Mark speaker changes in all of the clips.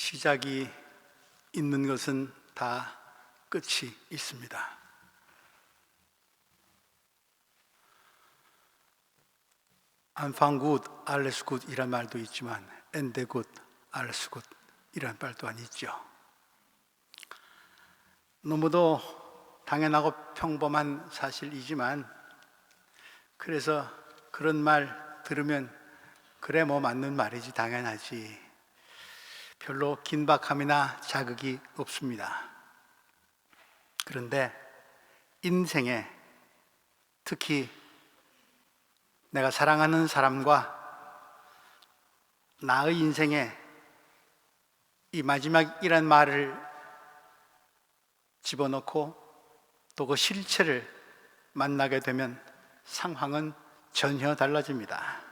Speaker 1: 시작이 있는 것은 다 끝이 있습니다. Anfang gut, alles gut 이란 말도 있지만 Ende gut, alles gut 이란 말 또한 있죠. 너무도 당연하고 평범한 사실이지만 그래서 그런 말 들으면 그래 뭐 맞는 말이지 당연하지 별로 긴박함이나 자극이 없습니다. 그런데 인생에 특히 내가 사랑하는 사람과 나의 인생에 이 마지막이란 말을 집어넣고 또 그 실체를 만나게 되면 상황은 전혀 달라집니다.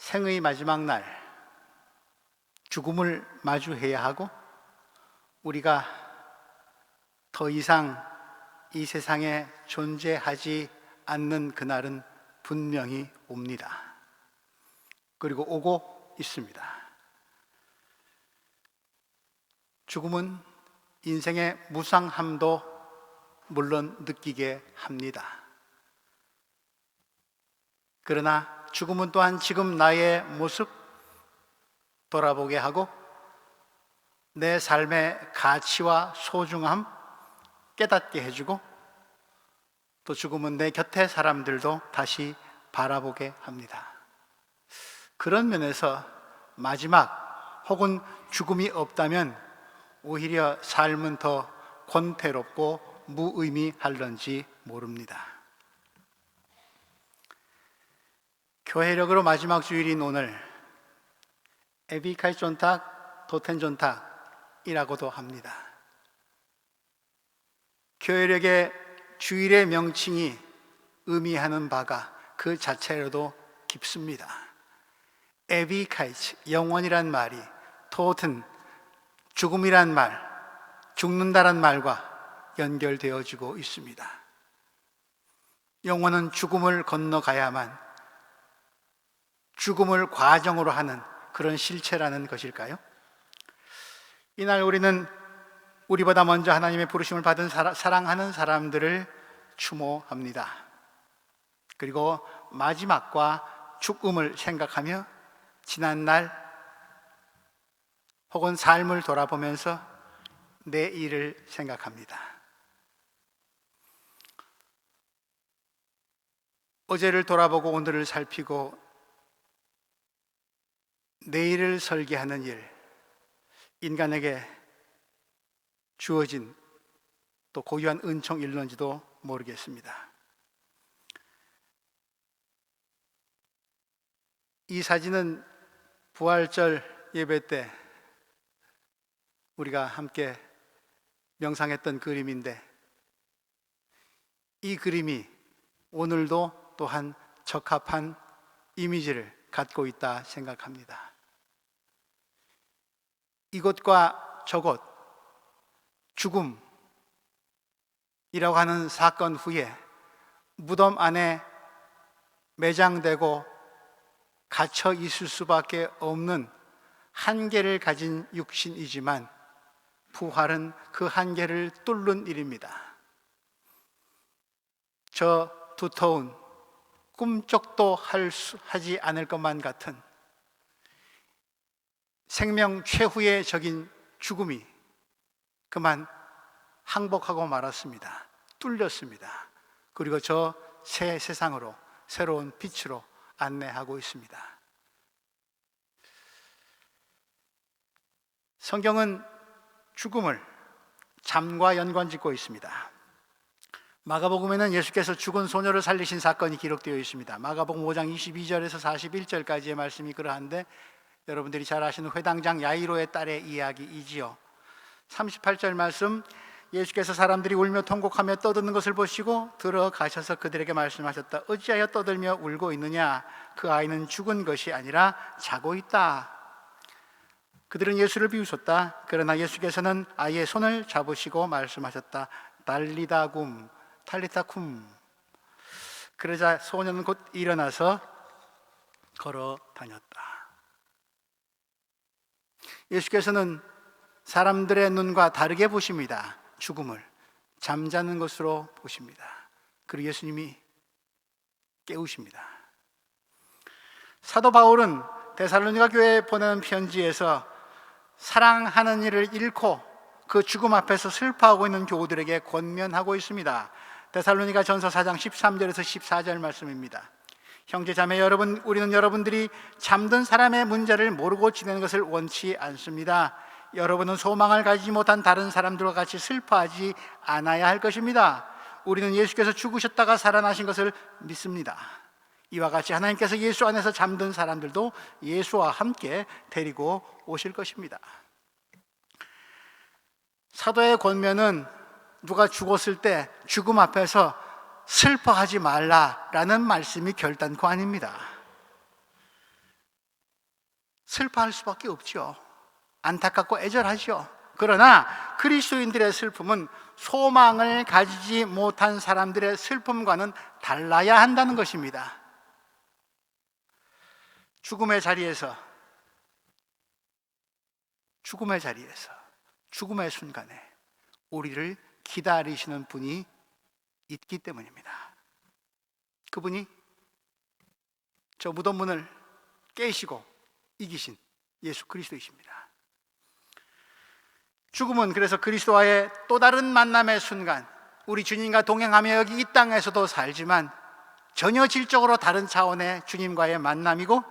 Speaker 1: 생의 마지막 날 죽음을 마주해야 하고 우리가 더 이상 이 세상에 존재하지 않는 그날은 분명히 옵니다. 그리고 오고 있습니다. 죽음은 인생의 무상함도 물론 느끼게 합니다. 그러나 죽음은 또한 지금 나의 모습 돌아보게 하고 내 삶의 가치와 소중함 깨닫게 해주고 또 죽음은 내 곁의 사람들도 다시 바라보게 합니다. 그런 면에서 마지막 혹은 죽음이 없다면 오히려 삶은 더 권태롭고 무의미할런지 모릅니다. 교회력으로 마지막 주일인 오늘 에비칼존탁, 도텐존탁이라고도 합니다. 교회력의 주일의 명칭이 의미하는 바가 그 자체로도 깊습니다. 에비칼츠, 영원이란 말이 토튼, 죽음이란 말, 죽는다란 말과 연결되어지고 있습니다. 영혼은 죽음을 건너가야만 죽음을 과정으로 하는 그런 실체라는 것일까요? 이날 우리는 우리보다 먼저 하나님의 부르심을 받은 사랑하는 사람들을 추모합니다. 그리고 마지막과 죽음을 생각하며 지난날 혹은 삶을 돌아보면서 내일을 생각합니다. 어제를 돌아보고 오늘을 살피고 내일을 설계하는 일, 인간에게 주어진 또 고유한 은총일런지도 모르겠습니다. 이 사진은 부활절 예배 때 우리가 함께 명상했던 그림인데 이 그림이 오늘도 또한 적합한 이미지를 갖고 있다 생각합니다. 이곳과 저곳, 죽음이라고 하는 사건 후에 무덤 안에 매장되고 갇혀 있을 수밖에 없는 한계를 가진 육신이지만 부활은 그 한계를 뚫는 일입니다. 저 두터운 꿈쩍도 하지 않을 것만 같은 생명 최후의 적인 죽음이 그만 항복하고 말았습니다. 뚫렸습니다. 그리고 저 새 세상으로 새로운 빛으로 안내하고 있습니다. 성경은 죽음을 잠과 연관짓고 있습니다. 마가복음에는 예수께서 죽은 소녀를 살리신 사건이 기록되어 있습니다. 마가복음 5장 22절에서 41절까지의 말씀이 그러한데 여러분들이 잘 아시는 회당장 야이로의 딸의 이야기이지요. 38절 말씀, 예수께서 사람들이 울며 통곡하며 떠드는 것을 보시고 들어가셔서 그들에게 말씀하셨다. 어찌하여 떠들며 울고 있느냐? 그 아이는 죽은 것이 아니라 자고 있다. 그들은 예수를 비웃었다. 그러나 예수께서는 아이의 손을 잡으시고 말씀하셨다. 달리다굼, 탈리타쿰. 그러자 소녀는 곧 일어나서 걸어 다녔다. 예수께서는 사람들의 눈과 다르게 보십니다. 죽음을 잠자는 것으로 보십니다. 그리고 예수님이 깨우십니다. 사도 바울은 데살로니가 교회에 보내는 편지에서 사랑하는 이를 잃고 그 죽음 앞에서 슬퍼하고 있는 교우들에게 권면하고 있습니다. 데살로니가 전서 4장 13절에서 14절 말씀입니다. 형제 자매 여러분, 우리는 여러분들이 잠든 사람의 문제를 모르고 지내는 것을 원치 않습니다. 여러분은 소망을 가지지 못한 다른 사람들과 같이 슬퍼하지 않아야 할 것입니다. 우리는 예수께서 죽으셨다가 살아나신 것을 믿습니다. 이와 같이 하나님께서 예수 안에서 잠든 사람들도 예수와 함께 데리고 오실 것입니다. 사도의 권면은 누가 죽었을 때 죽음 앞에서 슬퍼하지 말라라는 말씀이 결단코 아닙니다. 슬퍼할 수밖에 없죠. 안타깝고 애절하죠. 그러나 그리스도인들의 슬픔은 소망을 가지지 못한 사람들의 슬픔과는 달라야 한다는 것입니다. 죽음의 자리에서, 죽음의 순간에 우리를 기다리시는 분이 있기 때문입니다. 그분이 저 무덤 문을 깨시고 이기신 예수 그리스도이십니다. 죽음은 그래서 그리스도와의 또 다른 만남의 순간, 우리 주님과 동행하며 여기 이 땅에서도 살지만 전혀 질적으로 다른 차원의 주님과의 만남이고,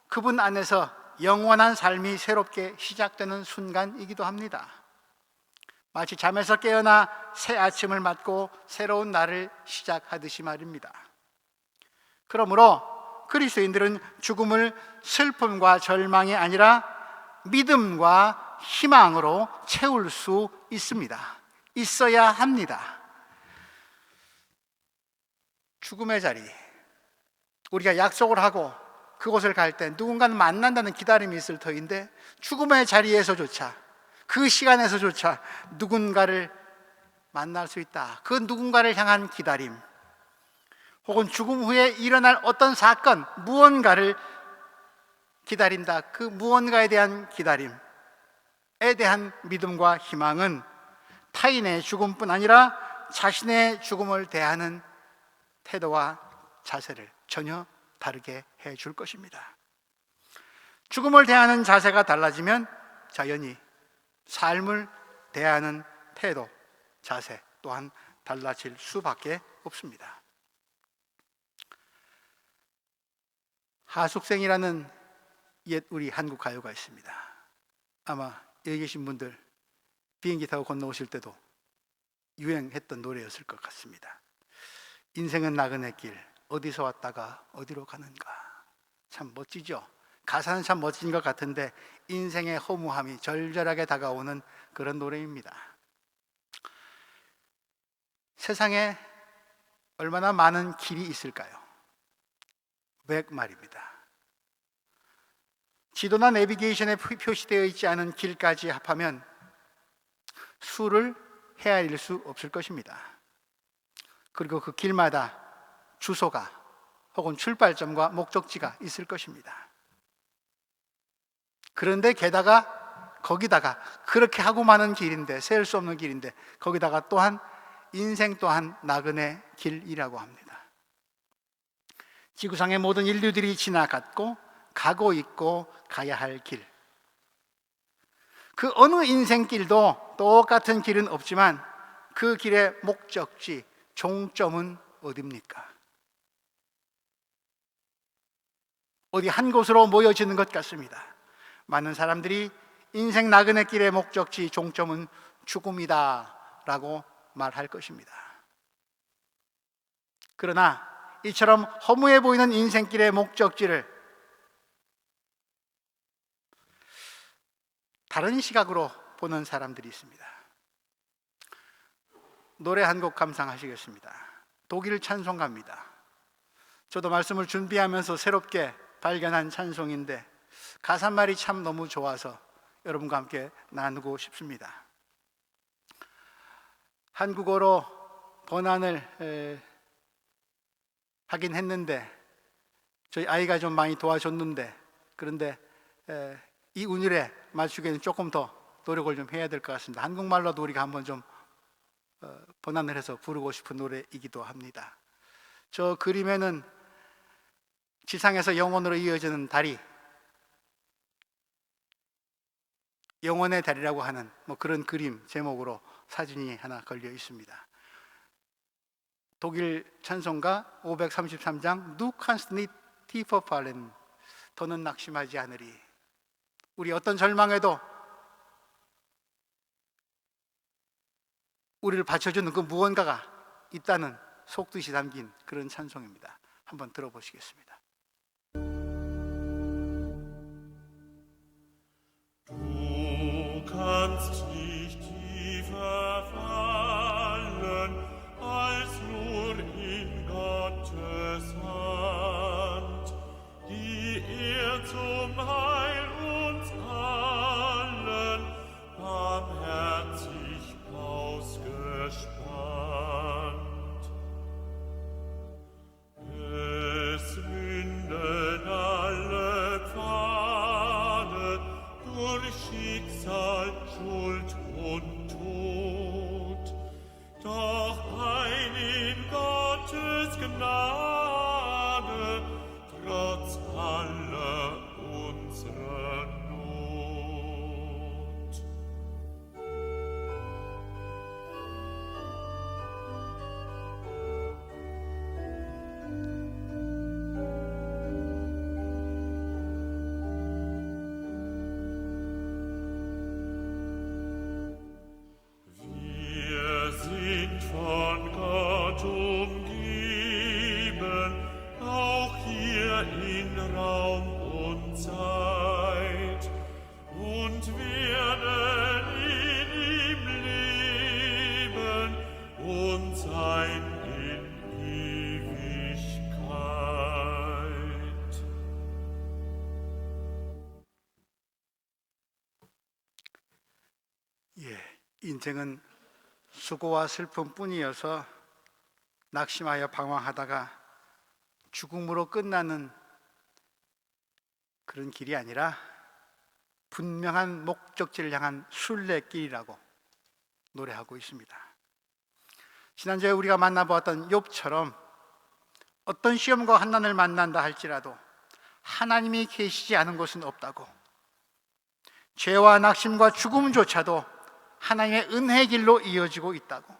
Speaker 1: 그분 안에서 영원한 삶이 새롭게 시작되는 순간이기도 합니다. 마치 잠에서 깨어나 새 아침을 맞고 새로운 날을 시작하듯이 말입니다. 그러므로 그리스도인들은 죽음을 슬픔과 절망이 아니라 믿음과 희망으로 채울 수 있습니다. 있어야 합니다. 죽음의 자리, 우리가 약속을 하고 그곳을 갈 때 누군가는 만난다는 기다림이 있을 터인데, 죽음의 자리에서조차, 그 시간에서조차 누군가를 만날 수 있다. 그 누군가를 향한 기다림, 혹은 죽음 후에 일어날 어떤 사건, 무언가를 기다린다. 그 무언가에 대한 기다림에 대한 믿음과 희망은 타인의 죽음뿐 아니라 자신의 죽음을 대하는 태도와 자세를 전혀 다르게 해줄 것입니다. 죽음을 대하는 자세가 달라지면 자연히 삶을 대하는 태도, 자세 또한 달라질 수밖에 없습니다. 하숙생이라는 옛 우리 한국 가요가 있습니다. 아마 여기 계신 분들 비행기 타고 건너오실 때도 유행했던 노래였을 것 같습니다. 인생은 나그네 길, 어디서 왔다가 어디로 가는가. 참 멋지죠? 가사는 참 멋진 것 같은데 인생의 허무함이 절절하게 다가오는 그런 노래입니다. 세상에 얼마나 많은 길이 있을까요? 왜 말입니다. 지도나 내비게이션에 표시되어 있지 않은 길까지 합하면 수를 헤아릴 수 없을 것입니다. 그리고 그 길마다 주소가 혹은 출발점과 목적지가 있을 것입니다. 그런데 게다가 거기다가 그렇게 하고 많은 길인데, 셀 수 없는 길인데, 거기다가 또한 인생 또한 나그네 길이라고 합니다. 지구상의 모든 인류들이 지나갔고 가고 있고 가야 할 길, 그 어느 인생길도 똑같은 길은 없지만 그 길의 목적지, 종점은 어디입니까? 어디 한 곳으로 모여지는 것 같습니다. 많은 사람들이 인생 나그네 길의 목적지, 종점은 죽음이다 라고 말할 것입니다. 그러나 이처럼 허무해 보이는 인생길의 목적지를 다른 시각으로 보는 사람들이 있습니다. 노래 한 곡 감상하시겠습니다. 독일 찬송가입니다. 저도 말씀을 준비하면서 새롭게 발견한 찬송인데 가사말이 참 너무 좋아서 여러분과 함께 나누고 싶습니다. 한국어로 번안을 하긴 했는데 저희 아이가 좀 많이 도와줬는데, 그런데 이 운율에 맞추기에는 조금 더 노력을 좀 해야 될 것 같습니다. 한국말로도 우리가 한번 좀 번안을 해서 부르고 싶은 노래이기도 합니다. 저 그림에는 지상에서 영원으로 이어지는 다리, 영원의 다리라고 하는 그런 그림 제목으로 사진이 하나 걸려 있습니다. 독일 찬송가 533장 Du kannst nicht tiefer fallen, 더는 낙심하지 않으리. 우리 어떤 절망에도 우리를 받쳐주는 그 무언가가 있다는 속뜻이 담긴 그런 찬송입니다. 한번 들어보시겠습니다.
Speaker 2: Du kannst nicht tiefer fallen als nur in Gottes Hand, die zum Heil uns allen barmherzig ausgespannt. Es münden alle Pfade durch Schicksal, Schuld und Tod, doch ein in Gottes Gnade, trotz aller unserer Not. Wir sind von Gott umgeben, auch hier in Raum und Zeit, und werden in ihm leben und sein in Ewigkeit.
Speaker 1: 인생은 수고와 슬픔뿐이어서 낙심하여 방황하다가 죽음으로 끝나는 그런 길이 아니라 분명한 목적지를 향한 순례길이라고 노래하고 있습니다. 지난주에 우리가 만나보았던 욥처럼 어떤 시험과 환난을 만난다 할지라도 하나님이 계시지 않은 곳은 없다고, 죄와 낙심과 죽음조차도 하나님의 은혜의 길로 이어지고 있다고,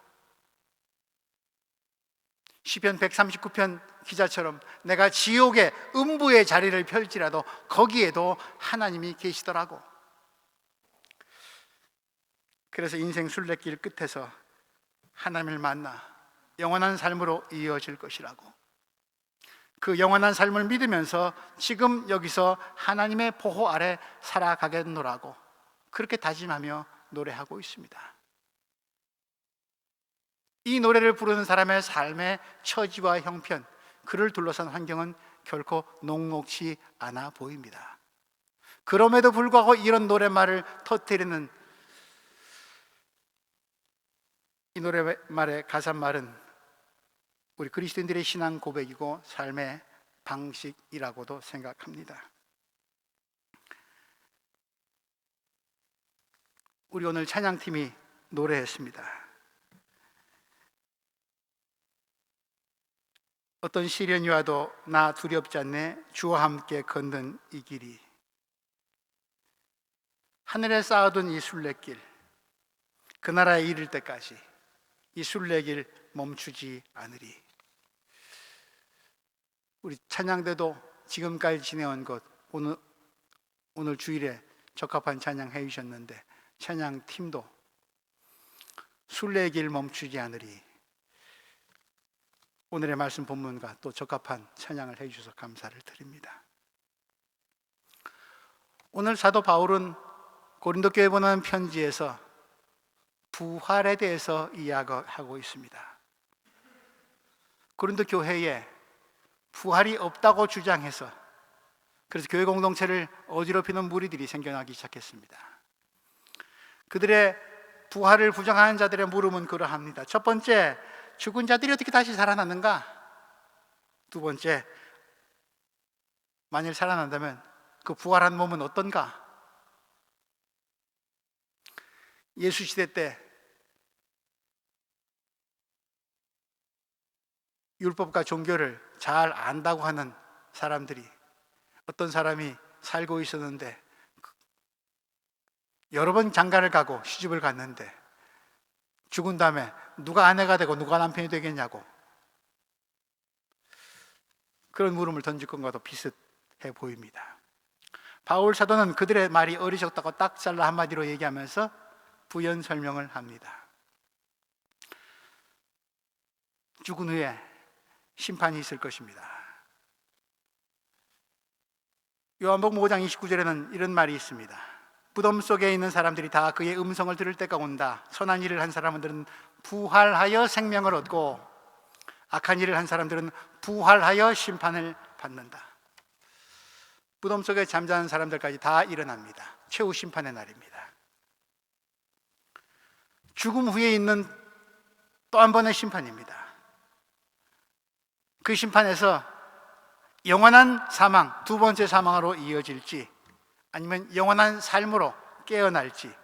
Speaker 1: 시편 139편 기자처럼 내가 지옥의 음부의 자리를 펼지라도 거기에도 하나님이 계시더라고. 그래서 인생 순례길 끝에서 하나님을 만나 영원한 삶으로 이어질 것이라고, 그 영원한 삶을 믿으면서 지금 여기서 하나님의 보호 아래 살아가겠노라고 그렇게 다짐하며 노래하고 있습니다. 이 노래를 부르는 사람의 삶의 처지와 형편, 그를 둘러싼 환경은 결코 녹록지 않아 보입니다. 그럼에도 불구하고 이런 노랫말을 터뜨리는 이 노랫말의 가사말은 우리 그리스도인들의 신앙 고백이고 삶의 방식이라고도 생각합니다. 우리 오늘 찬양팀이 노래했습니다. 어떤 시련이 와도 나 두렵지 않네, 주와 함께 걷는 이 길이. 하늘에 쌓아둔 이 순례길, 그 나라에 이를 때까지 이 순례길 멈추지 않으리. 우리 찬양대도 지금까지 지내온 것, 오늘 주일에 적합한 찬양 해주셨는데, 찬양팀도 순례길 멈추지 않으리, 오늘의 말씀 본문과 또 적합한 찬양을 해주셔서 감사를 드립니다. 오늘 사도 바울은 고린도 교회에 보내는 편지에서 부활에 대해서 이야기하고 있습니다. 고린도 교회에 부활이 없다고 주장해서 그래서 교회 공동체를 어지럽히는 무리들이 생겨나기 시작했습니다. 그들의 부활을 부정하는 자들의 물음은 그러합니다. 첫 번째, 죽은 자들이 어떻게 다시 살아나는가? 두 번째, 만일 살아난다면 그 부활한 몸은 어떤가? 예수 시대 때 율법과 종교를 잘 안다고 하는 사람들이, 어떤 사람이 살고 있었는데 여러 번 장가를 가고 시집을 갔는데 죽은 다음에 누가 아내가 되고 누가 남편이 되겠냐고, 그런 물음을 던질 것과도 비슷해 보입니다. 바울 사도는 그들의 말이 어리석다고 딱 잘라 한마디로 얘기하면서 부연 설명을 합니다. 죽은 후에 심판이 있을 것입니다. 요한복음 5장 29절에는 이런 말이 있습니다. 무덤 속에 있는 사람들이 다 그의 음성을 들을 때가 온다. 선한 일을 한 사람들은 부활하여 생명을 얻고 악한 일을 한 사람들은 부활하여 심판을 받는다. 무덤 속에 잠자는 사람들까지 다 일어납니다. 최후 심판의 날입니다. 죽음 후에 있는 또 한 번의 심판입니다. 그 심판에서 영원한 사망, 두 번째 사망으로 이어질지 아니면 영원한 삶으로 깨어날지,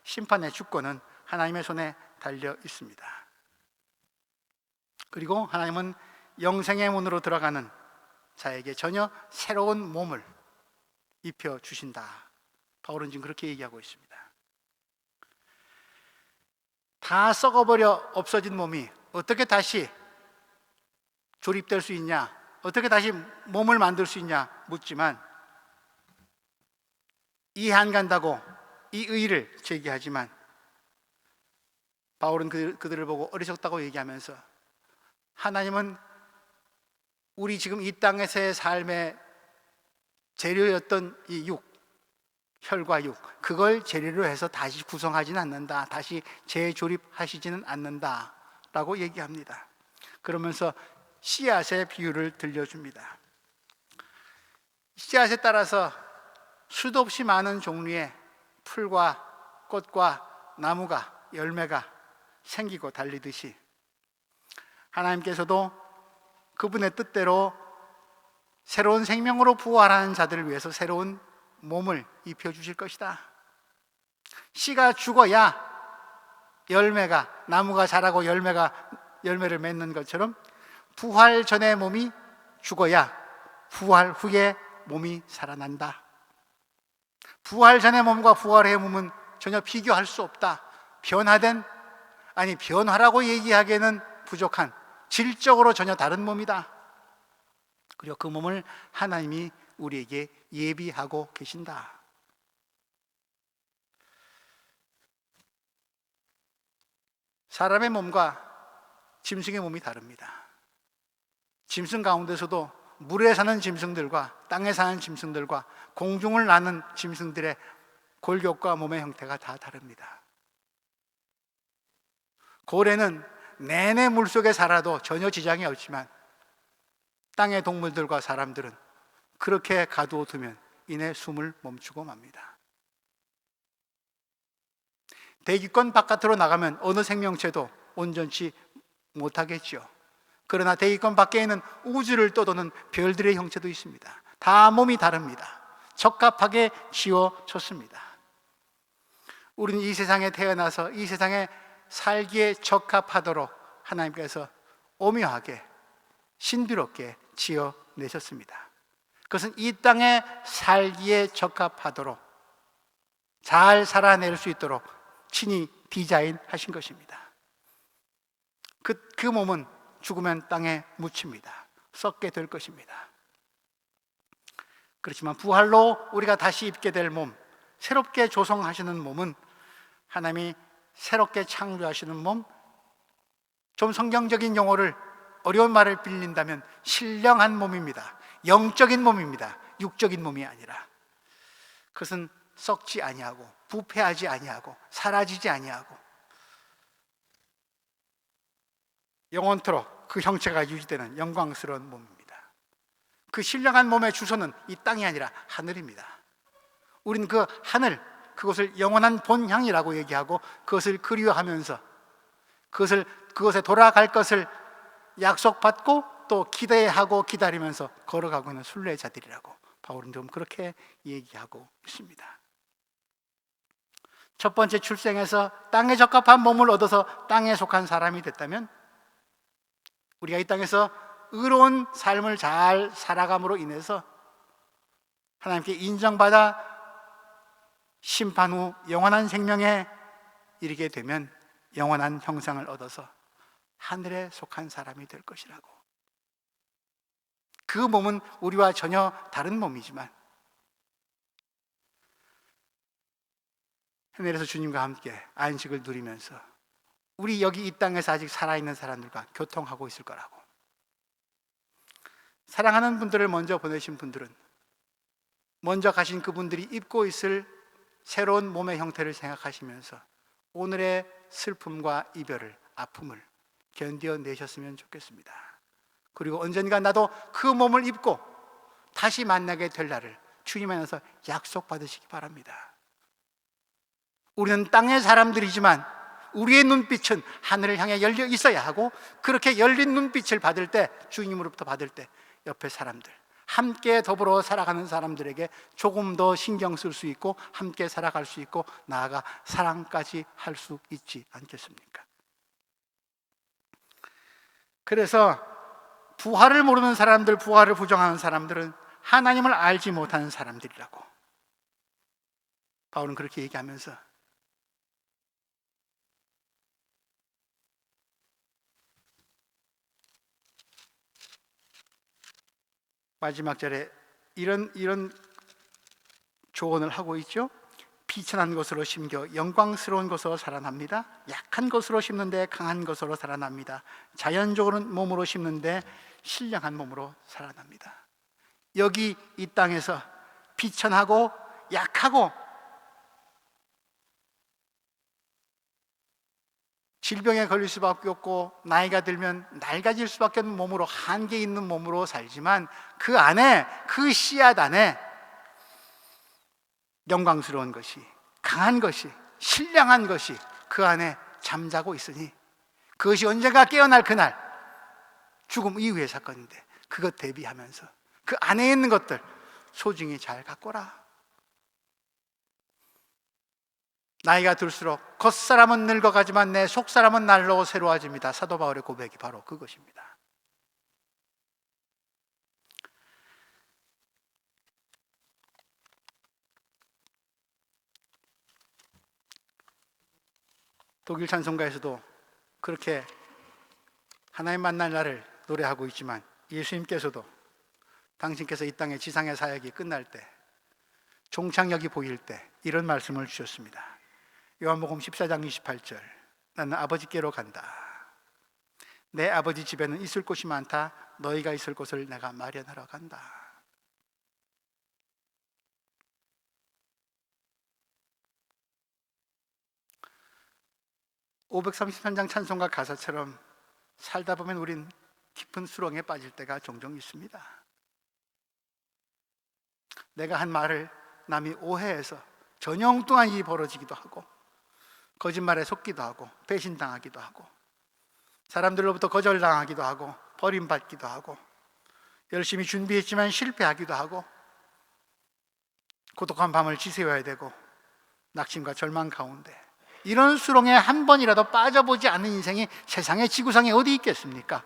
Speaker 1: 심판의 주권은 하나님의 손에 달려 있습니다. 그리고 하나님은 영생의 문으로 들어가는 자에게 전혀 새로운 몸을 입혀주신다. 바울은 지금 그렇게 얘기하고 있습니다. 다 썩어버려 없어진 몸이 어떻게 다시 조립될 수 있냐, 어떻게 다시 몸을 만들 수 있냐 묻지만, 이해 안 간다고 이 의의를 제기하지만 바울은 그들을 보고 어리석다고 얘기하면서, 하나님은 우리 지금 이 땅에서의 삶의 재료였던 이 육, 혈과 육, 그걸 재료로 해서 다시 구성하지는 않는다, 다시 재조립하시지는 않는다 라고 얘기합니다. 그러면서 씨앗의 비유를 들려줍니다. 씨앗에 따라서 수도 없이 많은 종류의 풀과 꽃과 나무가, 열매가 생기고 달리듯이 하나님께서도 그분의 뜻대로 새로운 생명으로 부활하는 자들을 위해서 새로운 몸을 입혀주실 것이다. 씨가 죽어야 열매가, 나무가 자라고 열매를 맺는 것처럼 부활 전의 몸이 죽어야 부활 후에 몸이 살아난다. 부활 전의 몸과 부활 후의 몸은 전혀 비교할 수 없다. 변화라고 얘기하기에는 부족한, 질적으로 전혀 다른 몸이다. 그리고 그 몸을 하나님이 우리에게 예비하고 계신다. 사람의 몸과 짐승의 몸이 다릅니다. 짐승 가운데서도 물에 사는 짐승들과 땅에 사는 짐승들과 공중을 나는 짐승들의 골격과 몸의 형태가 다 다릅니다. 고래는 내내 물속에 살아도 전혀 지장이 없지만 땅의 동물들과 사람들은 그렇게 가두어두면 이내 숨을 멈추고 맙니다. 대기권 바깥으로 나가면 어느 생명체도 온전치 못하겠죠. 그러나 대기권 밖에 있는 우주를 떠도는 별들의 형체도 있습니다. 다 몸이 다릅니다. 적합하게 지어졌습니다. 우리는 이 세상에 태어나서 이 세상에 살기에 적합하도록 하나님께서 오묘하게 신비롭게 지어내셨습니다. 그것은 이 땅에 살기에 적합하도록, 잘 살아낼 수 있도록 친히 디자인하신 것입니다. 그 몸은 죽으면 땅에 묻힙니다. 썩게 될 것입니다. 그렇지만 부활로 우리가 다시 입게 될 몸, 새롭게 조성하시는 몸은 하나님이 새롭게 창조하시는 몸, 좀 성경적인 용어를, 어려운 말을 빌린다면 신령한 몸입니다. 영적인 몸입니다. 육적인 몸이 아니라. 그것은 썩지 아니하고 부패하지 아니하고 사라지지 아니하고 영원토록 그 형체가 유지되는 영광스러운 몸입니다. 그 신령한 몸의 주소는 이 땅이 아니라 하늘입니다. 우리는 그 하늘, 그것을 영원한 본향이라고 얘기하고 그것을 그리워하면서 그것에 돌아갈 것을 약속받고 또 기대하고 기다리면서 걸어가고 있는 순례자들이라고 바울은 좀 그렇게 얘기하고 있습니다. 첫 번째 출생에서 땅에 적합한 몸을 얻어서 땅에 속한 사람이 됐다면, 우리가 이 땅에서 의로운 삶을 잘 살아감으로 인해서 하나님께 인정받아 심판 후 영원한 생명에 이르게 되면 영원한 형상을 얻어서 하늘에 속한 사람이 될 것이라고. 그 몸은 우리와 전혀 다른 몸이지만 하늘에서 주님과 함께 안식을 누리면서 우리 여기 이 땅에서 아직 살아있는 사람들과 교통하고 있을 거라고. 사랑하는 분들을 먼저 보내신 분들은 먼저 가신 그분들이 입고 있을 새로운 몸의 형태를 생각하시면서 오늘의 슬픔과 이별을, 아픔을 견뎌내셨으면 좋겠습니다. 그리고 언젠가 나도 그 몸을 입고 다시 만나게 될 날을 주님 안에서 약속받으시기 바랍니다. 우리는 땅의 사람들이지만 우리의 눈빛은 하늘을 향해 열려 있어야 하고, 그렇게 열린 눈빛을 받을 때, 주님으로부터 받을 때 옆에 사람들, 함께 더불어 살아가는 사람들에게 조금 더 신경 쓸 수 있고 함께 살아갈 수 있고 나아가 사랑까지 할 수 있지 않겠습니까? 그래서 부활을 모르는 사람들, 부활을 부정하는 사람들은 하나님을 알지 못하는 사람들이라고 바울은 그렇게 얘기하면서 마지막 절에 이런 조언을 하고 있죠. 비천한 것으로 심겨 영광스러운 것으로 살아납니다. 약한 것으로 심는데 강한 것으로 살아납니다. 자연적으로는 몸으로 심는데 신령한 몸으로 살아납니다. 여기 이 땅에서 비천하고 약하고 질병에 걸릴 수밖에 없고 나이가 들면 낡아질 수밖에 없는 몸으로, 한계 있는 몸으로 살지만 그 안에, 그 씨앗 안에 영광스러운 것이, 강한 것이, 신령한 것이 그 안에 잠자고 있으니 그것이 언젠가 깨어날 그날, 죽음 이후의 사건인데 그것 대비하면서 그 안에 있는 것들 소중히 잘 갖거라. 나이가 들수록 겉사람은 늙어가지만 내 속사람은 날로 새로워집니다. 사도 바울의 고백이 바로 그것입니다. 독일 찬송가에서도 그렇게 하나님 만날 날을 노래하고 있지만 예수님께서도 당신께서 이 땅의 지상의 사역이 끝날 때, 종착역이 보일 때 이런 말씀을 주셨습니다. 요한복음 14장 28절, 나는 아버지께로 간다. 내 아버지 집에는 있을 곳이 많다. 너희가 있을 곳을 내가 마련하러 간다. (533장) 찬송가 가사처럼 살다 보면 우린 깊은 수렁에 빠질 때가 종종 있습니다. 내가 한 말을 남이 오해해서 전혀 엉뚱한 일이 벌어지기도 하고, 거짓말에 속기도 하고, 배신당하기도 하고, 사람들로부터 거절당하기도 하고, 버림받기도 하고, 열심히 준비했지만 실패하기도 하고, 고독한 밤을 지새워야 되고, 낙심과 절망 가운데 이런 수렁에 한 번이라도 빠져보지 않는 인생이 세상의 지구상에 어디 있겠습니까?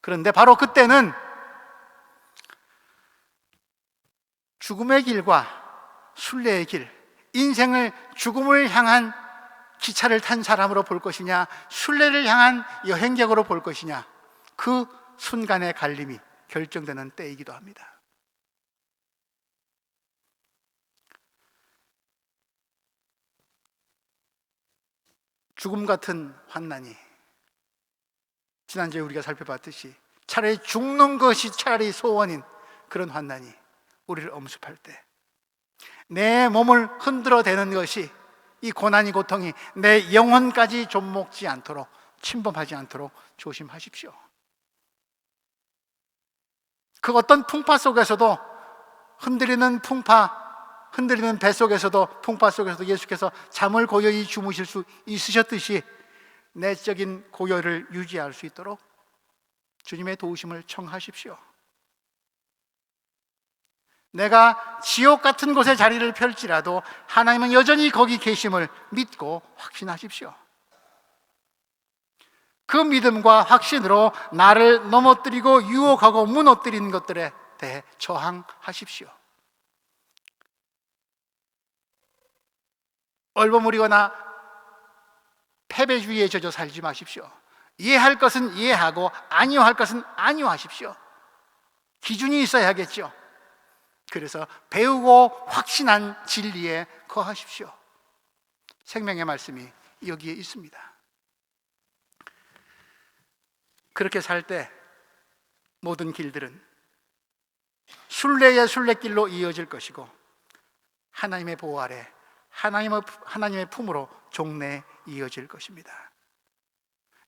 Speaker 1: 그런데 바로 그때는 죽음의 길과 순례의 길, 인생을 죽음을 향한 기차를 탄 사람으로 볼 것이냐, 순례를 향한 여행객으로 볼 것이냐, 그 순간의 갈림이 결정되는 때이기도 합니다. 죽음 같은 환난이, 지난주에 우리가 살펴봤듯이 차라리 죽는 것이 차라리 소원인 그런 환난이 우리를 엄습할 때, 내 몸을 흔들어대는 것이, 이 고난이, 고통이 내 영혼까지 좀먹지 않도록, 침범하지 않도록 조심하십시오. 그 어떤 풍파 속에서도, 흔들리는 배 속에서도, 풍파 속에서도 예수께서 잠을 고요히 주무실 수 있으셨듯이 내적인 고요를 유지할 수 있도록 주님의 도우심을 청하십시오. 내가 지옥 같은 곳에 자리를 펼지라도 하나님은 여전히 거기 계심을 믿고 확신하십시오. 그 믿음과 확신으로 나를 넘어뜨리고 유혹하고 무너뜨리는 것들에 대해 저항하십시오. 얼버무리거나 패배주의에 젖어 살지 마십시오. 이해할 것은 이해하고 아니요할 것은 아니요하십시오. 기준이 있어야겠죠. 그래서 배우고 확신한 진리에 거하십시오. 생명의 말씀이 여기에 있습니다. 그렇게 살 때 모든 길들은 순례의 순례길로 이어질 것이고 하나님의 보호 아래 하나님의 품으로 종래에 이어질 것입니다.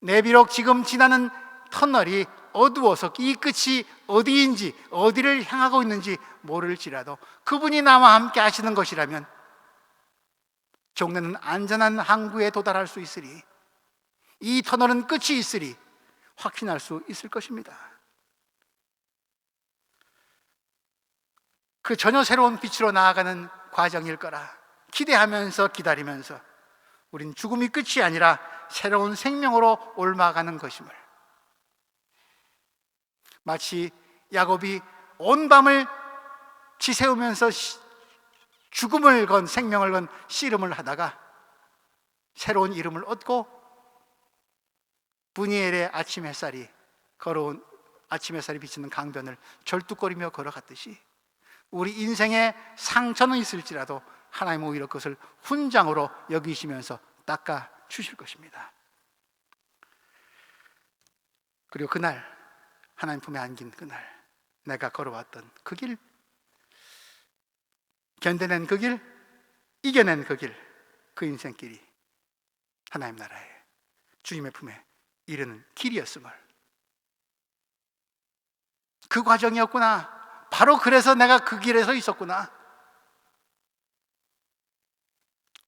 Speaker 1: 내 비록 지금 지나는 터널이 어두워서 이 끝이 어디인지 어디를 향하고 있는지 모를지라도 그분이 나와 함께 하시는 것이라면 종래는 안전한 항구에 도달할 수 있으리, 이 터널은 끝이 있으리 확신할 수 있을 것입니다. 그 전혀 새로운 빛으로 나아가는 과정일 거라 기대하면서 기다리면서 우린 죽음이 끝이 아니라 새로운 생명으로 옮아가는 것임을, 마치 야곱이 온 밤을 지새우면서 죽음을 건 생명을 건 씨름을 하다가 새로운 이름을 얻고 브니엘의 아침 햇살이 걸어온 아침 햇살이 비치는 강변을 절뚝거리며 걸어갔듯이 우리 인생에 상처는 있을지라도 하나님은 오히려 그것을 훈장으로 여기시면서 닦아 주실 것입니다. 그리고 그날 하나님 품에 안긴 그날 내가 걸어왔던 그 길, 견뎌낸 그 길, 이겨낸 그 길, 그 인생길이 하나님 나라에 주님의 품에 이르는 길이었음을, 그 과정이었구나, 바로 그래서 내가 그 길에 서 있었구나,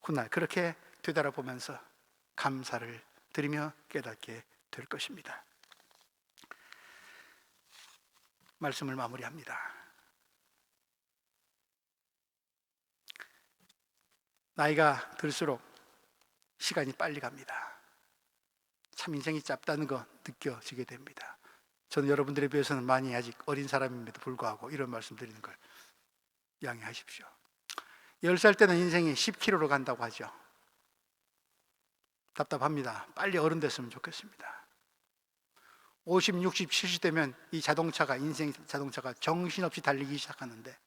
Speaker 1: 훗날 그렇게 되돌아보면서 감사를 드리며 깨닫게 될 것입니다. 말씀을 마무리합니다. 나이가 들수록 시간이 빨리 갑니다. 참 인생이 짧다는 거 느껴지게 됩니다. 저는 여러분들에 비해서는 많이 아직 어린 사람임에도 불구하고 이런 말씀 드리는 걸 양해하십시오. 10살 때는 인생이 10km로 간다고 하죠. 답답합니다. 빨리 어른 됐으면 좋겠습니다. 50, 60, 70 되면 이 자동차가, 인생 자동차가 정신없이 달리기 시작하는데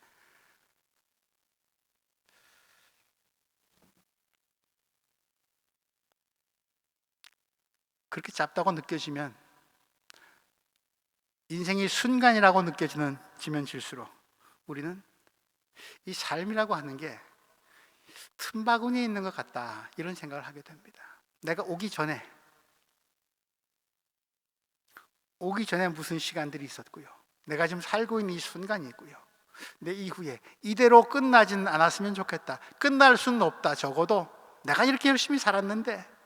Speaker 1: 그렇게 짧다고 느껴지면, 인생이 순간이라고 느껴지면 질수록 우리는 이 삶이라고 하는 게 틈바구니에 있는 것 같다, 이런 생각을 하게 됩니다. 내가 오기 전에 무슨 시간들이 있었고요, 내가 지금 살고 있는 이 순간이 있고요, 내 이후에 이대로 끝나지는 않았으면 좋겠다, 끝날 수는 없다, 적어도 내가 이렇게 열심히 살았는데.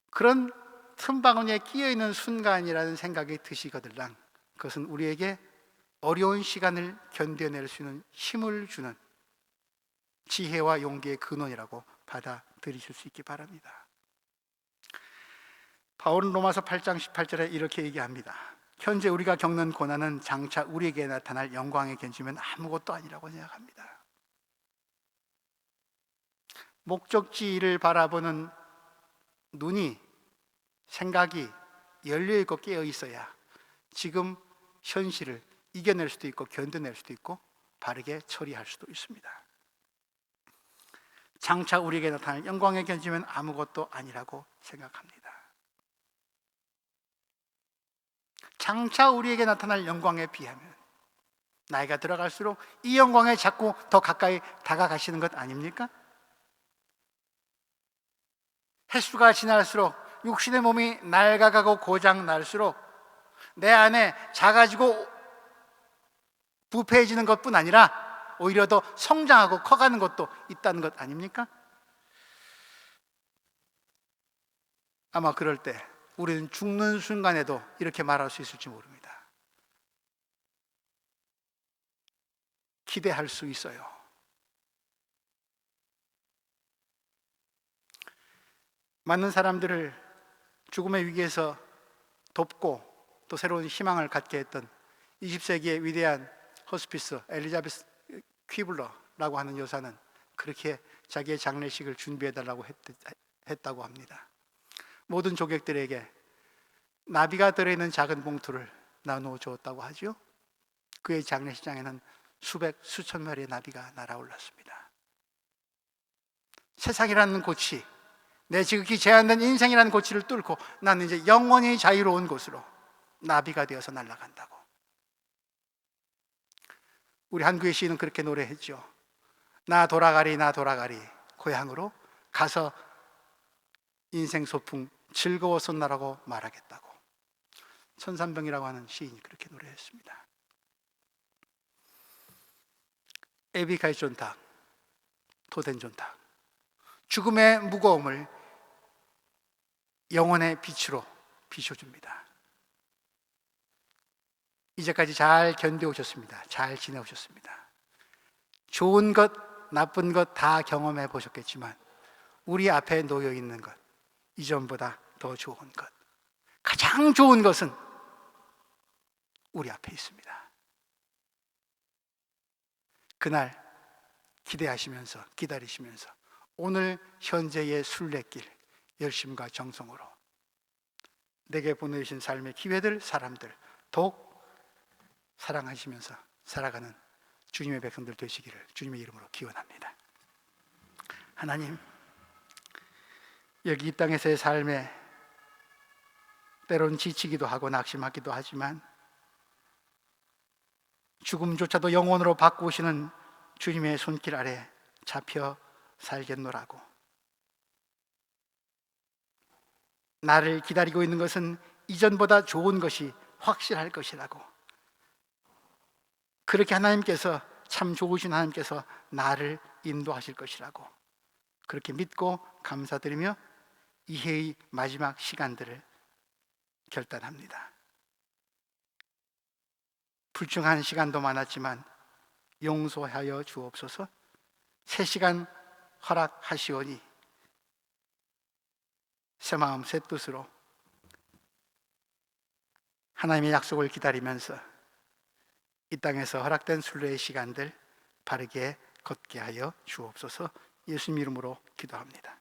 Speaker 1: 그런 틈바구니에 끼어있는 순간이라는 생각이 드시거들랑 그것은 우리에게 어려운 시간을 견뎌낼 수 있는 힘을 주는 지혜와 용기의 근원이라고 받아들이실 수 있기 바랍니다. 바울은 로마서 8장 18절에 이렇게 얘기합니다. 현재 우리가 겪는 고난은 장차 우리에게 나타날 영광에 견주면 아무것도 아니라고 생각합니다. 목적지를 바라보는 눈이, 생각이 열려있고 깨어있어야 지금 현실을 이겨낼 수도 있고 견뎌낼 수도 있고 바르게 처리할 수도 있습니다. 장차 우리에게 나타날 영광에 견주면 아무것도 아니라고 생각합니다. 장차 우리에게 나타날 영광에 비하면 나이가 들어갈수록 이 영광에 자꾸 더 가까이 다가가시는 것 아닙니까? 횟수가 지날수록 육신의 몸이 낡아가고 고장 날수록 내 안에 작아지고 부패해지는 것뿐 아니라 오히려 더 성장하고 커가는 것도 있다는 것 아닙니까? 아마 그럴 때 우리는 죽는 순간에도 이렇게 말할 수 있을지 모릅니다. 기대할 수 있어요. 많은 사람들을 죽음의 위기에서 돕고 또 새로운 희망을 갖게 했던 20세기의 위대한 호스피스 엘리자베스 퀴블러라고 하는 여사는 그렇게 자기의 장례식을 준비해달라고 했다고 합니다. 모든 조객들에게 나비가 들어있는 작은 봉투를 나누어 주었다고 하죠. 그의 장례식장에는 수천 마리의 나비가 날아올랐습니다. 세상이라는 고치, 내 지극히 제한된 인생이라는 고치를 뚫고 나는 이제 영원히 자유로운 곳으로 나비가 되어서 날아간다고. 우리 한국의 시인은 그렇게 노래했죠. 나 돌아가리 나 돌아가리 고향으로 가서 인생 소풍 즐거워서 나라고 말하겠다고. 천산병이라고 하는 시인이 그렇게 노래했습니다. 에비카이 존탁, 토덴 존탁, 죽음의 무거움을 영혼의 빛으로 비춰줍니다. 이제까지 잘 견뎌오셨습니다. 잘 지내오셨습니다. 좋은 것, 나쁜 것 다 경험해 보셨겠지만 우리 앞에 놓여 있는 것, 이전보다 더 좋은 것, 가장 좋은 것은 우리 앞에 있습니다. 그날 기대하시면서 기다리시면서 오늘 현재의 순례길 열심과 정성으로 내게 보내주신 삶의 기회들, 사람들 더욱 사랑하시면서 살아가는 주님의 백성들 되시기를 주님의 이름으로 기원합니다. 하나님, 여기 이 땅에서의 삶에 때론 지치기도 하고 낙심하기도 하지만 죽음조차도 영원으로 바꾸시는 주님의 손길 아래 잡혀 살겠노라고, 나를 기다리고 있는 것은 이전보다 좋은 것이 확실할 것이라고, 그렇게 하나님께서, 참 좋으신 하나님께서 나를 인도하실 것이라고 그렇게 믿고 감사드리며 이해의 마지막 시간들을 결단합니다. 불충한 시간도 많았지만 용서하여 주옵소서. 새 시간 허락하시오니 새 마음 새 뜻으로 하나님의 약속을 기다리면서 이 땅에서 허락된 순례의 시간들 바르게 걷게 하여 주옵소서. 예수님 이름으로 기도합니다.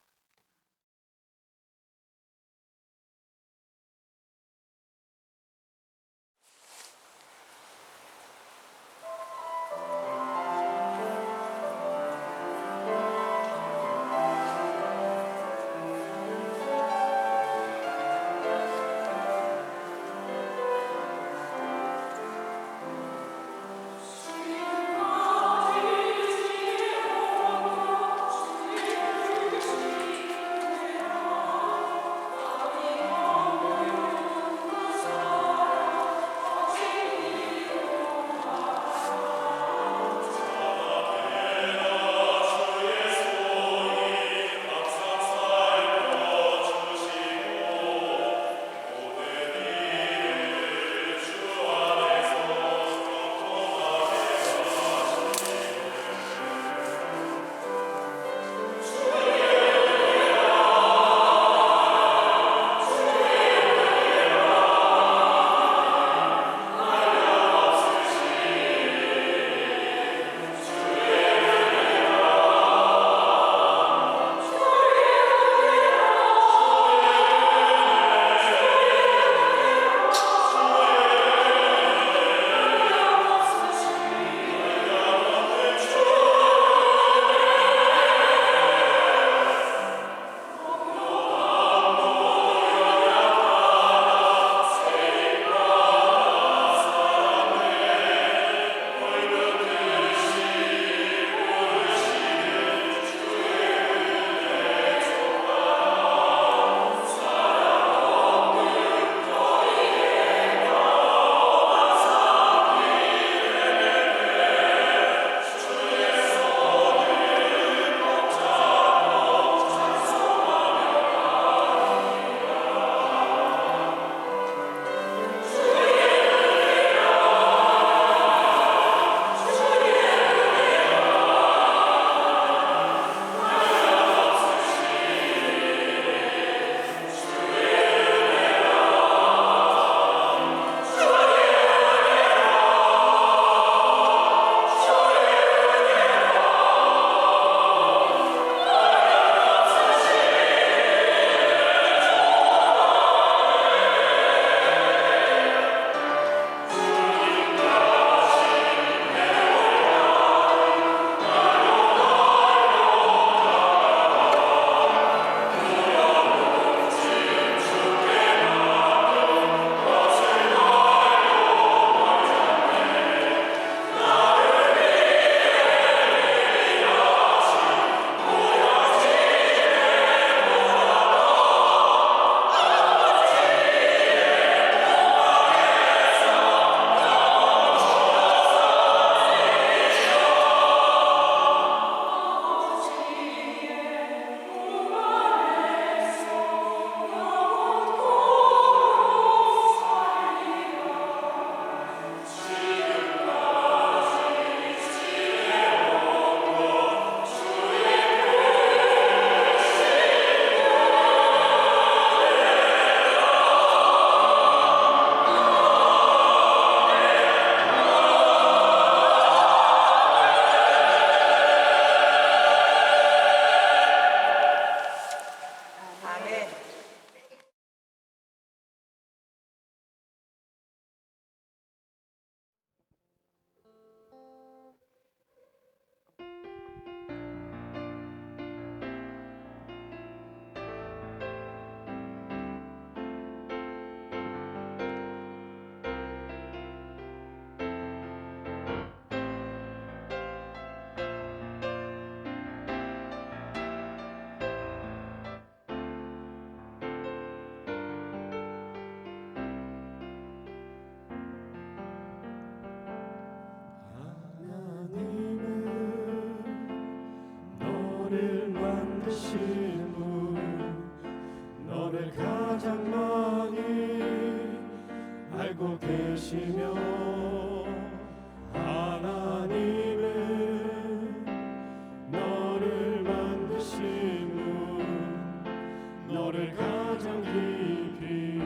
Speaker 3: 계시며 하나님은 너를 만드신 분 너를 가장 깊이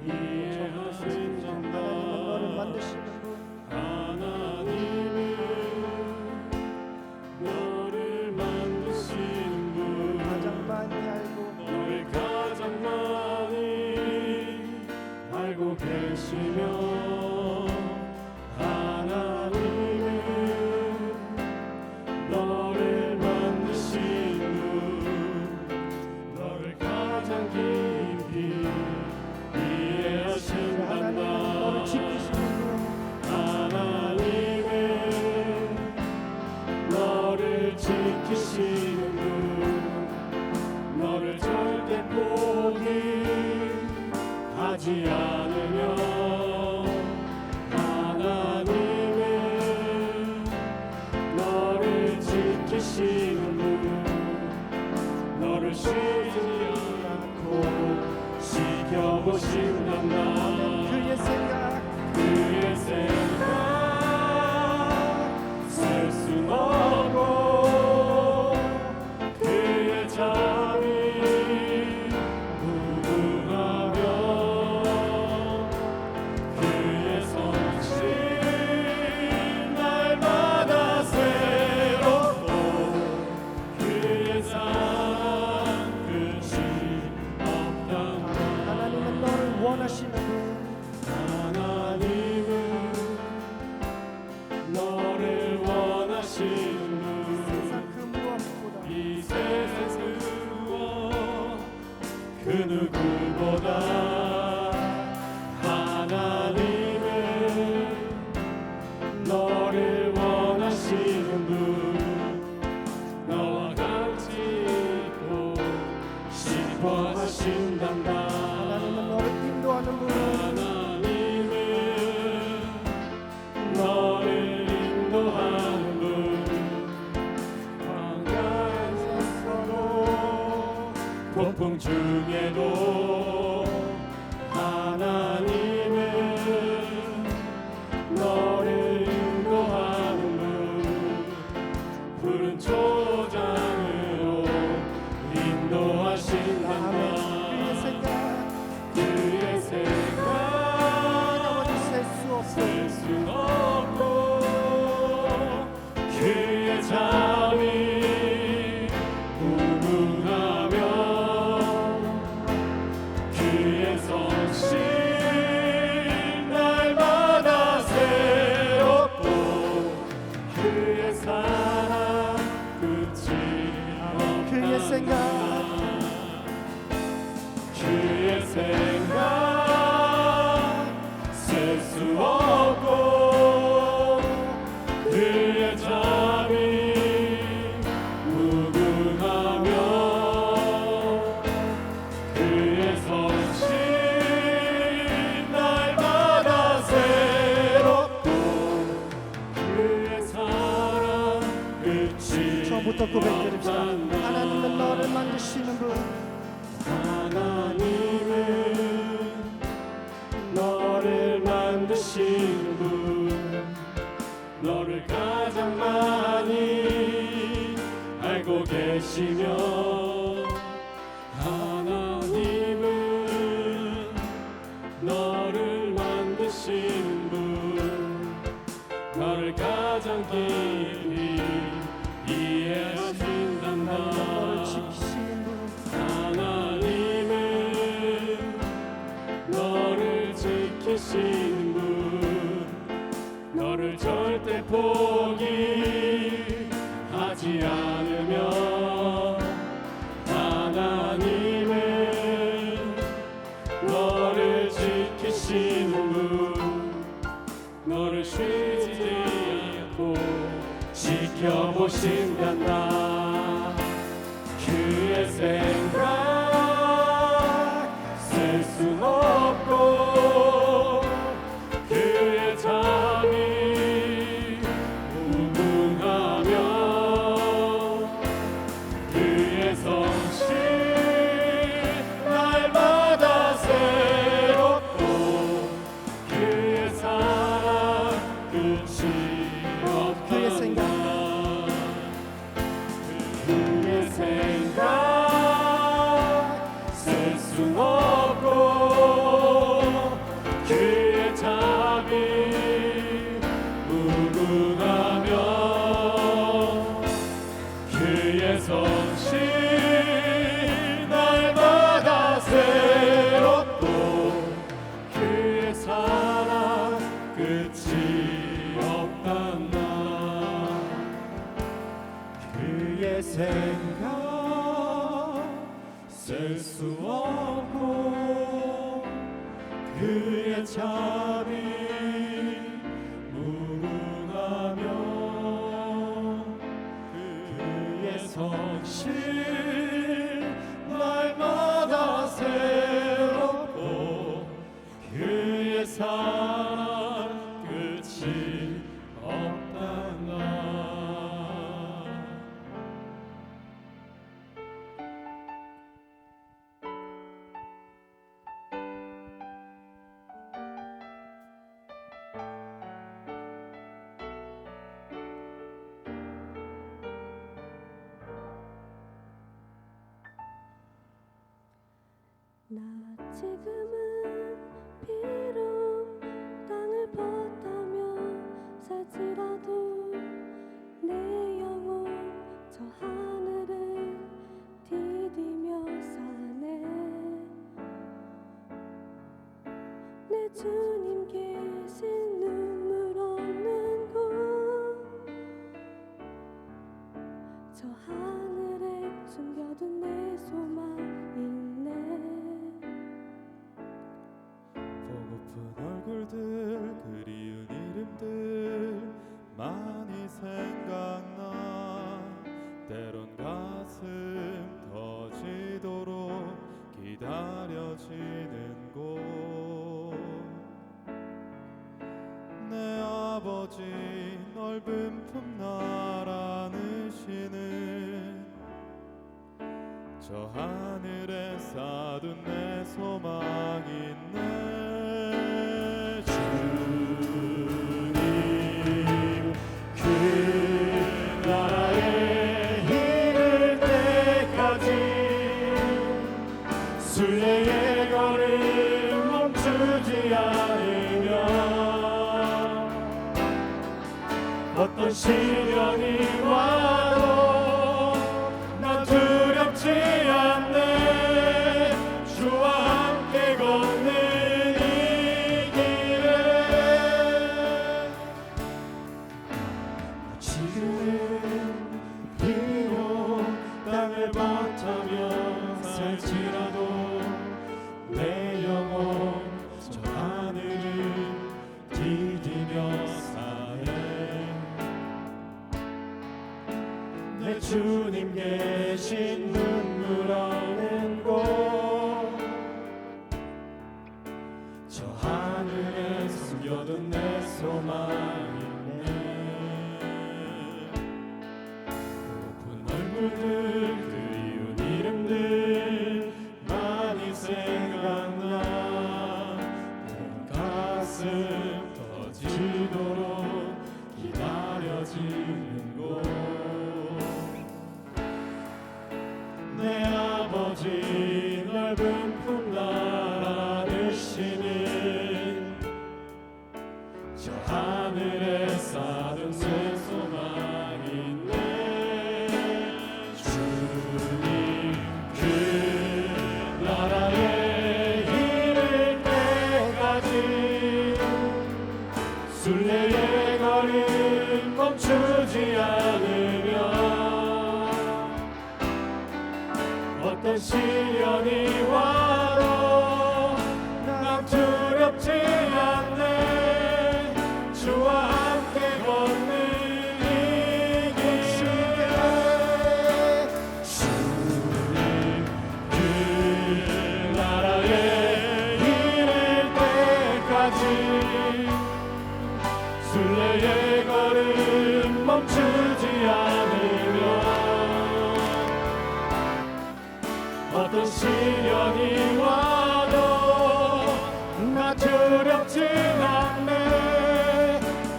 Speaker 3: 이해하신 전다
Speaker 4: 너를 만드시는 분
Speaker 3: 하나님은 너를 만드신 분
Speaker 4: 가장 많이 알고
Speaker 3: 너를 가장 많이 알고 계시며 하나님은 너를 만드신 분 너를 가장 깊이 이해하신단다
Speaker 4: 하나님은 너를 지키시는 분
Speaker 3: 하나님은 너를 지키시는 분 너를 절대 포기하지 않으며 하나님은 너를 지키시는 분 너를 쉬지 않고 지켜보신단다
Speaker 4: 그의 생각
Speaker 3: 그의 생각 셀 수 없고 그의 잠이 무궁하며 그의 성실 날마다 새롭고 그의 사랑 끝이 없다
Speaker 4: 하나님은 너를 원하시는 분
Speaker 3: 하나님은 너를 원하시는 분
Speaker 4: 세상 그 무엇보다
Speaker 3: 이 세상 그 누구보다 하나님은 너를 원하시는 분 너와 같이 있고 싶어 하신단다
Speaker 4: 하나님은 너를 인도하는 분
Speaker 3: 하나님은 너를 인도하는 분 광야에서도 폭풍 중에도 하나님은 너를 인도하는 분 푸른 초장으로 인도하신단다
Speaker 4: 그의 생각
Speaker 3: 그의 생각
Speaker 4: 아버지 셀수 없어
Speaker 3: 셀 수 없고 그의 잠이 무궁하며 그의 성실 날마다 새롭고 그의 사랑 끝이
Speaker 4: 그의 생각
Speaker 3: 그의 생각 셀 수 없고 그의 잠이 무궁하며 그의 성실 날마다 새롭고 그의 사랑 끝이
Speaker 4: 처음부터 고백드립시다
Speaker 3: 없단다.
Speaker 4: 하나님은 너를 만드시는 분
Speaker 3: 하나님은 너를 만드신 분 너를 가장 많이 알고 계시며 하나님은 너를 만드신 분 너를 가장 깊이 이해하신단다
Speaker 4: 너를 지키시는 분
Speaker 3: 하나님은 너를 지키시는 분 너를 절대 포기하지 않으며 하나님은 너를 지키시는 분 너를 쉬지 않고 지켜보신단다 그의 생각 셀 수 없고 그의 잠이 무궁하며 그의 성실 날마다 새롭고 그의 끝이 없단다. 그의 생각 셀 수 없고 그의 참이 무궁하며 그의 성실 날마다 새롭고 그의 사랑 끝이 없단다.
Speaker 5: 나 지금은 비록 땅을 벗다며 살지라도 내 영혼 저 하늘을 디디며 사네. 내 주님 계신 눈물 없는 곳 저 하늘에 숨겨둔 내 소망 있네.
Speaker 3: 보고픈 얼굴들 그리운 이름들 많이 생각나. 때론 가슴 터지도록 기다려지는 곳. 내 아버지 넓은 품날 안으시는 저 하늘에 쌓둔 내 소망 있네. 주님 그 나라에 이를 때까지 순례의 걸음 멈추지 않으며 어떤 시련이 와도 난 두렵지 않네. 주와 함께 걷는 이 길에 지금 비록 땅을 벗으며 살지라도 내 영혼 저 하늘을 디디며 사네. 내 주님 계신 눈물 없는 곳 저 하늘에 숨겨둔 내 소망 있네. 고픈 얼굴들 그리운 이름들 많이 생각나. 내 가슴 터지도록 기다려지는 곳. 내 아버지 넓은 품날 안으시는 저 하늘에 쌓은 새 소망 있네. 주님 그 나라에 이를 때까지 순례의 걸음 멈추지 않으며 어떤 시련이 와도 난 두렵지 않네. 주와 함께 걷는 이 길에 주님 그 나라에 이를 때까지 순례의 걸음 멈추지 않으며 어떤 시련이 와도 나 두렵지 않네.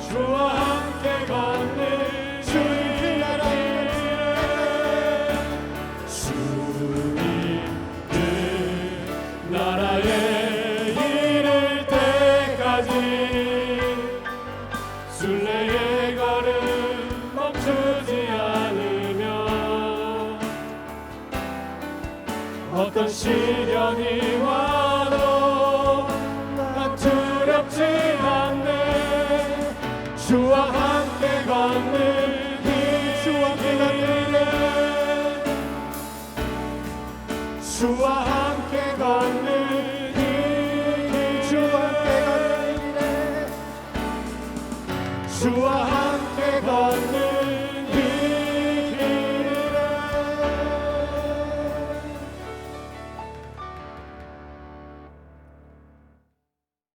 Speaker 3: 주와 함께 걷는 주님 그 나라에 주님 그 나라에 이를 때까지 순례의 걸음 멈추지 않으며 어떤 시련이 와도 난 두렵지 않네. 주와 함께 걷는 길
Speaker 4: 주와 함께 걷는 길에
Speaker 3: 주와 함께 걷는